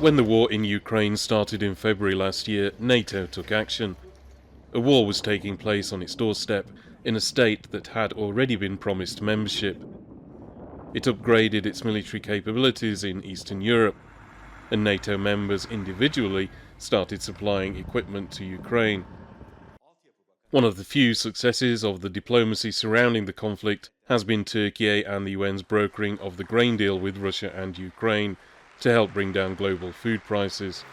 When the war in Ukraine started in February last year, NATO took action. A war was taking place on its doorstep in a state that had already been promised membership. It upgraded its military capabilities in Eastern Europe, and NATO members individually started supplying equipment to Ukraine. One of the few successes of the diplomacy surrounding the conflict has been Türkiye and the UN's brokering of the grain deal with Russia and Ukraine to help bring down global food prices.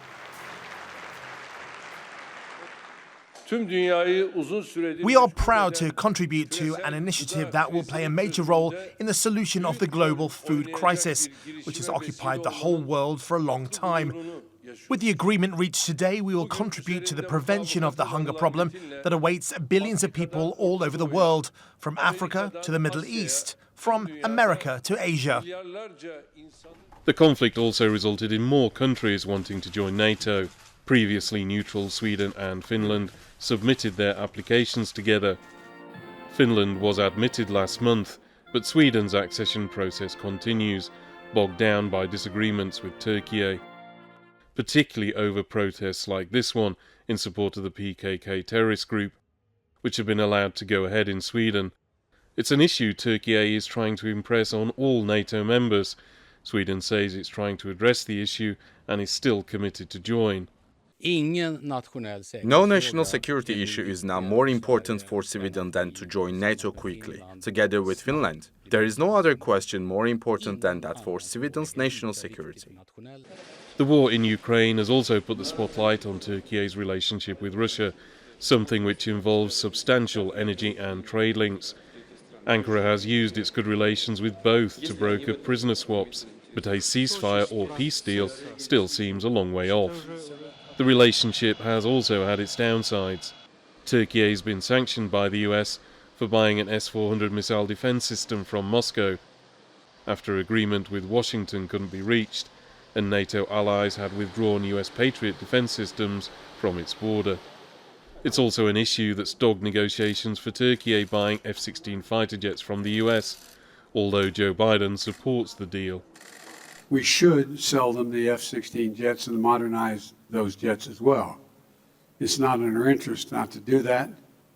We are proud to contribute to an initiative that will play a major role in the solution of the global food crisis, which has occupied the whole world for a long time. With the agreement reached today, we will contribute to the prevention of the hunger problem that awaits billions of people all over the world, from Africa to the Middle East, from America to Asia. The conflict also resulted in more countries wanting to join NATO. Previously neutral Sweden and Finland submitted their applications together. Finland was admitted last month, but Sweden's accession process continues, bogged down by disagreements with Türkiye, particularly over protests like this one in support of the PKK terrorist group, which have been allowed to go ahead in Sweden. It's an issue Türkiye is trying to impress on all NATO members. Sweden says it's trying to address the issue and is still committed to join. No national security issue is now more important for Sweden than to join NATO quickly, together with Finland. There is no other question more important than that for Sweden's national security. The war in Ukraine has also put the spotlight on Türkiye's relationship with Russia, something which involves substantial energy and trade links. Ankara has used its good relations with both to broker prisoner swaps, but a ceasefire or peace deal still seems a long way off. The relationship has also had its downsides. Türkiye has been sanctioned by the US for buying an S-400 missile defense system from Moscow, after agreement with Washington couldn't be reached, and NATO allies had withdrawn US Patriot defense systems from its border. It's also an issue that's dogged negotiations for Türkiye buying F-16 fighter jets from the US, although Joe Biden supports the deal. We should sell them the F-16 jets and modernize those jets as well. It's not in our interest not to do that,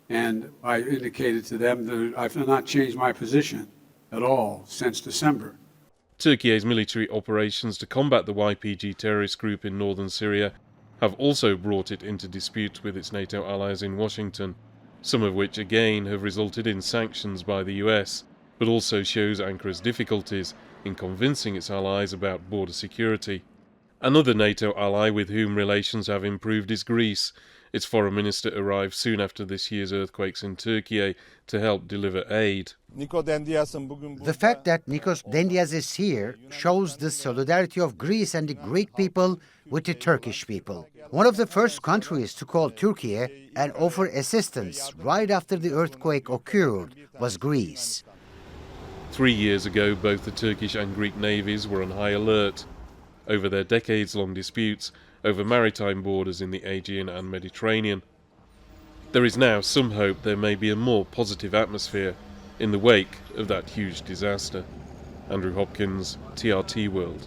and I indicated to them that I've not changed my position at all since December. Türkiye's military operations to combat the YPG terrorist group in northern Syria have also brought it into dispute with its NATO allies in Washington, some of which again have resulted in sanctions by the US, but also shows Ankara's difficulties in convincing its allies about border security. Another NATO ally with whom relations have improved is Greece. Its foreign minister arrived soon after this year's earthquakes in Türkiye to help deliver aid. The fact that Nikos Dendias is here shows the solidarity of Greece and the Greek people with the Turkish people. One of the first countries to call Türkiye and offer assistance right after the earthquake occurred was Greece. 3 years ago, both the Turkish and Greek navies were on high alert over their decades-long disputes over maritime borders in the Aegean and Mediterranean. There is now some hope there may be a more positive atmosphere in the wake of that huge disaster. Andrew Hopkins, TRT World.